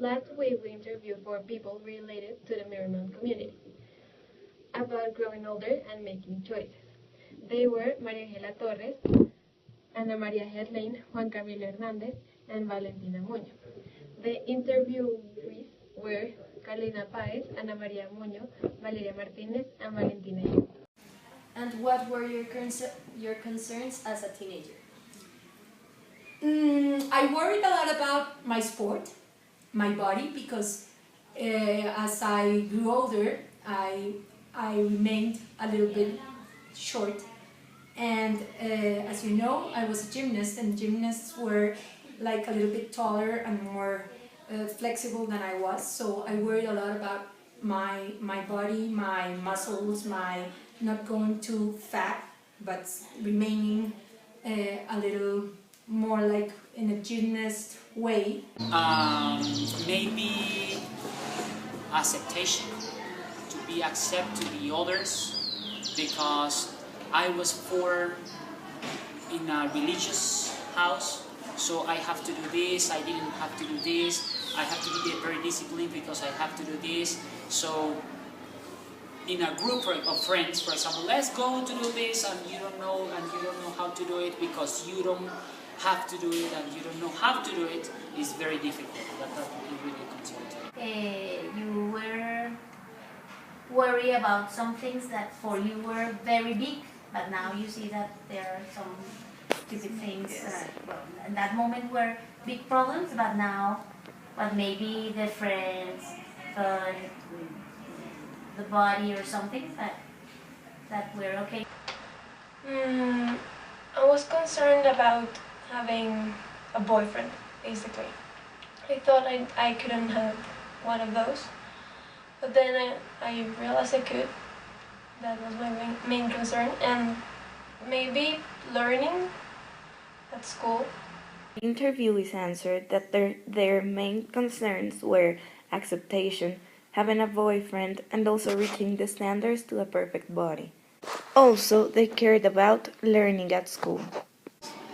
Last week we interviewed 4 people related to the Miramon community about growing older and making choices. They were Maria Angela Torres, Ana Maria Hedlane, Juan Camilo Hernandez, and Valentina Muñoz. The interviewees were Carolina Paez, Ana Maria Muñoz, Valeria Martinez, and Valentina Yu. And what were your concerns as a teenager? I worried a lot about my sport, my body, because as I grew older, I remained a little bit short. And as you know, I was a gymnast, and gymnasts were like a little bit taller and more flexible than I was. So I worried a lot about my body, my muscles, my not going too fat, but remaining a little more like in a gymnast way. Maybe acceptation, to be accept to the others, because I was born in a religious house, so I have to do this, I didn't have to do this, I have to be very disciplined because I have to do this. So in a group of friends, for example, let's go to do this, and you don't know how to do it because you don't have to do it and you don't know how to do it, is very difficult. That is really concerning. You were worried about some things that for you were very big, but now you see that there are some stupid things that, well, in that moment were big problems, but now, but maybe the friends, the body or something that were okay. I was concerned about having a boyfriend, basically. I thought I couldn't have one of those, but then I realized I could. That was my main concern, and maybe learning at school. Interviewees answered that their main concerns were acceptation, having a boyfriend, and also reaching the standards to a perfect body. Also, they cared about learning at school.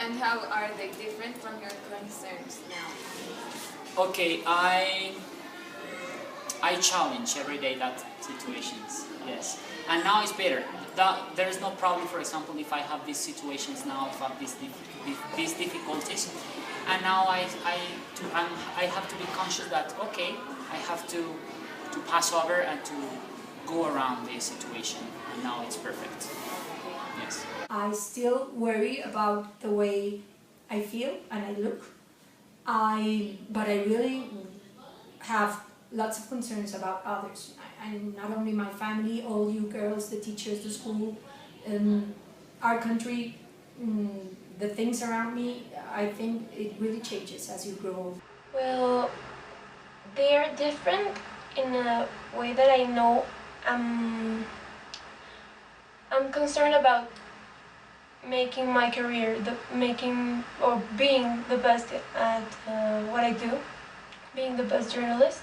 And how are they different from your concerns now? Okay, I challenge every day that situations, yes. And now it's better. There is no problem, for example, if I have these situations now, if I have these difficulties. And now I have to be conscious that, okay, I have to pass over and to go around this situation. And now it's perfect. Yes. I still worry about the way I feel and I look. But I really have lots of concerns about others. And not only my family, all you girls, the teachers, the school, our country, the things around me. I think it really changes as you grow old. Well, they are different in a way that I know I'm concerned about making my career, being the best at what I do, being the best journalist.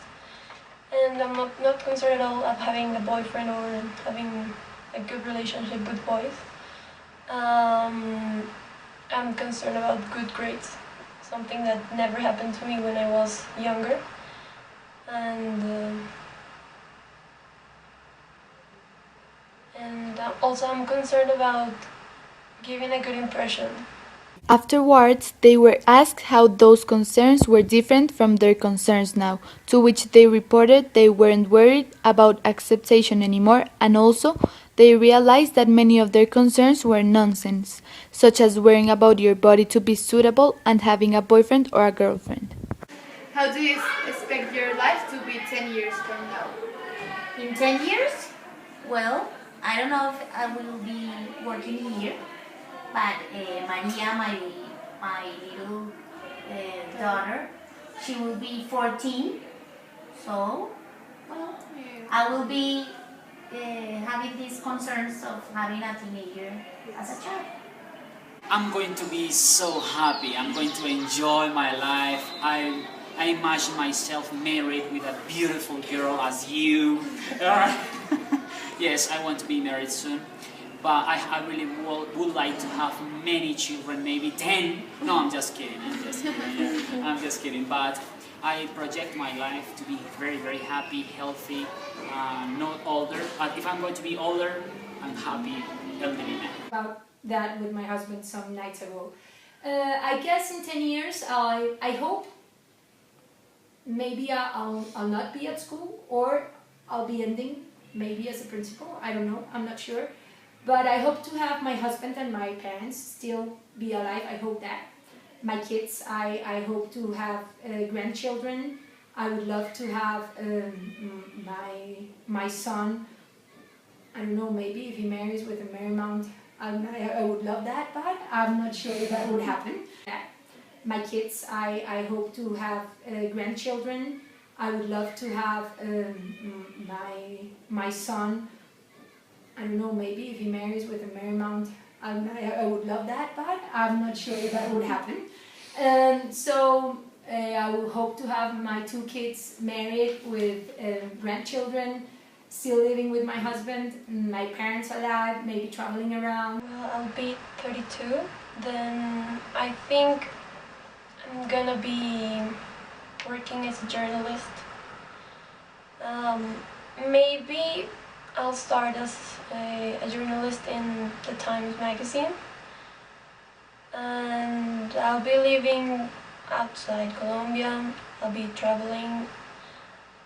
And I'm not concerned at all of having a boyfriend or having a good relationship with boys. I'm concerned about good grades, something that never happened to me when I was younger. And also I'm concerned about giving a good impression. Afterwards, they were asked how those concerns were different from their concerns now, to which they reported they weren't worried about acceptation anymore, and also they realized that many of their concerns were nonsense, such as worrying about your body to be suitable and having a boyfriend or a girlfriend. How do you expect your life to be 10 years from now? In 10 years? Well, I don't know if I will be working here, but Maria, my little daughter, she will be 14, so, well, I will be having these concerns of having a teenager as a child. I'm going to be so happy. I'm going to enjoy my life. I imagine myself married with a beautiful girl as you. Yes, I want to be married soon. But I really would like to have many children, maybe 10. No, I'm just kidding. I'm just kidding. But I project my life to be very, very happy, healthy, not older. But if I'm going to be older, I'm happy elderly man. About that with my husband some nights ago. I guess in 10 years, I hope maybe I'll not be at school, or I'll be ending maybe as a principal. I don't know, I'm not sure. But I hope to have my husband and my parents still be alive. I hope that. My kids, I hope to have grandchildren. I would love to have my son. I don't know, maybe if he marries with a Marymount, I would love that, but I'm not sure if that would happen. My kids, I hope to have grandchildren. I would love to have my son. I don't know, maybe if he marries with a Marymount, I would love that, but I'm not sure if that would happen. So I will hope to have my 2 kids married with grandchildren, still living with my husband, my parents alive, maybe traveling around. Well, I'll be 32, then I think I'm gonna be working as a journalist. Maybe I'll start as a journalist in the Times magazine, and I'll be living outside Colombia. I'll be traveling.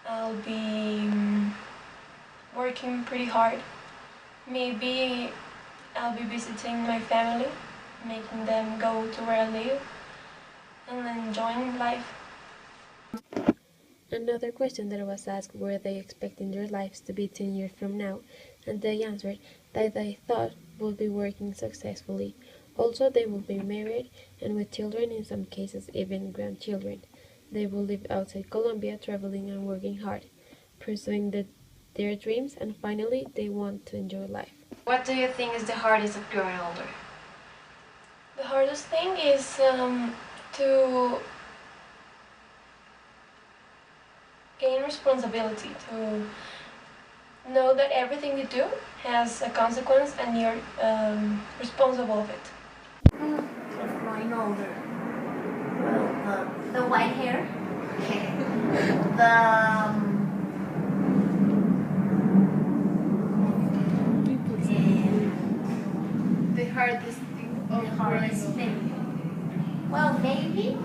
I'll be working pretty hard. Maybe I'll be visiting my family, making them go to where I live, and enjoying life. Another question that was asked were they expecting their lives to be 10 years from now, and they answered that they thought would be working successfully. Also, they will be married and with children, in some cases even grandchildren. They will live outside Colombia, traveling and working hard, pursuing their dreams, and finally, they want to enjoy life. What do you think is the hardest of growing older? The hardest thing is to gain responsibility, to know that everything you do has a consequence and you're responsible of it. Of growing older. Well, the white hair, The hardest thing of the hardest thing. Well, maybe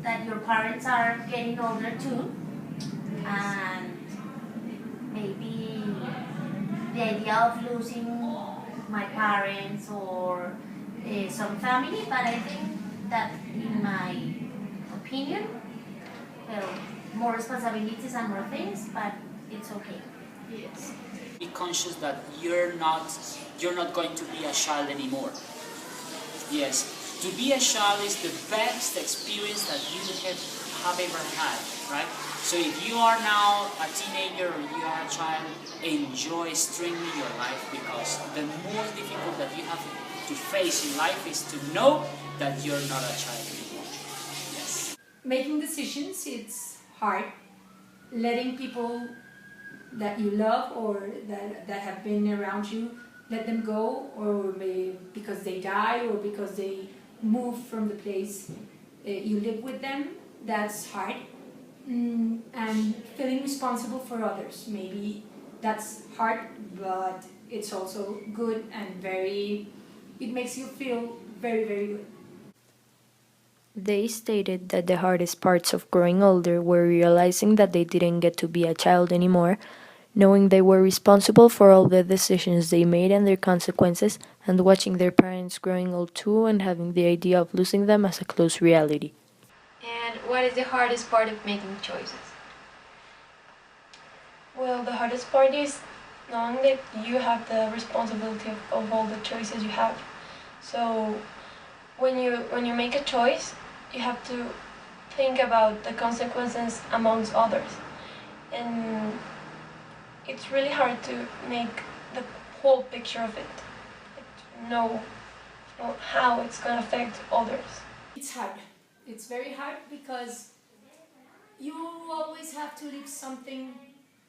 that your parents are getting older too, and maybe the idea of losing my parents or some family, but I think that in my opinion, well, more responsibilities and more things, but it's okay. Yes. Be conscious that you're not going to be a child anymore. Yes, to be a child is the best experience that you have ever had, right? So if you are now a teenager or you are a child, enjoy extremely your life, because the most difficult that you have to face in life is to know that you're not a child anymore. Yes. Making decisions, it's hard. Letting people that you love or that have been around you, let them go, or maybe because they die or because they move from the place you live with them, that's hard. And feeling responsible for others, maybe that's hard, but it's also good and it makes you feel very, very good. They stated that the hardest parts of growing older were realizing that they didn't get to be a child anymore, knowing they were responsible for all the decisions they made and their consequences, and watching their parents growing old too and having the idea of losing them as a close reality. And what is the hardest part of making choices? Well, the hardest part is knowing that you have the responsibility of all the choices you have. So when you make a choice, you have to think about the consequences amongst others. And it's really hard to make the whole picture of it, like, know how it's going to affect others. It's hard. It's very hard because you always have to leave something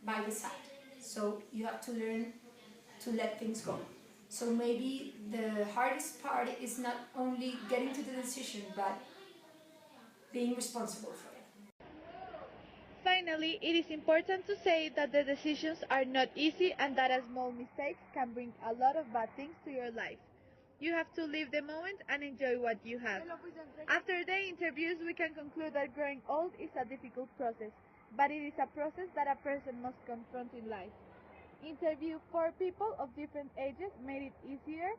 by the side. So you have to learn to let things go. So maybe the hardest part is not only getting to the decision, but being responsible for it. Finally, it is important to say that the decisions are not easy and that a small mistake can bring a lot of bad things to your life. You have to live the moment and enjoy what you have. After the interviews, we can conclude that growing old is a difficult process, but it is a process that a person must confront in life. Interview 4 people of different ages made it easier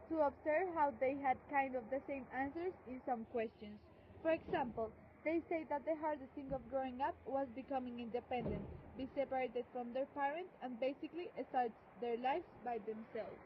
to observe how they had kind of the same answers in some questions. For example, they say that the hardest thing of growing up was becoming independent, be separated from their parents, and basically start their lives by themselves.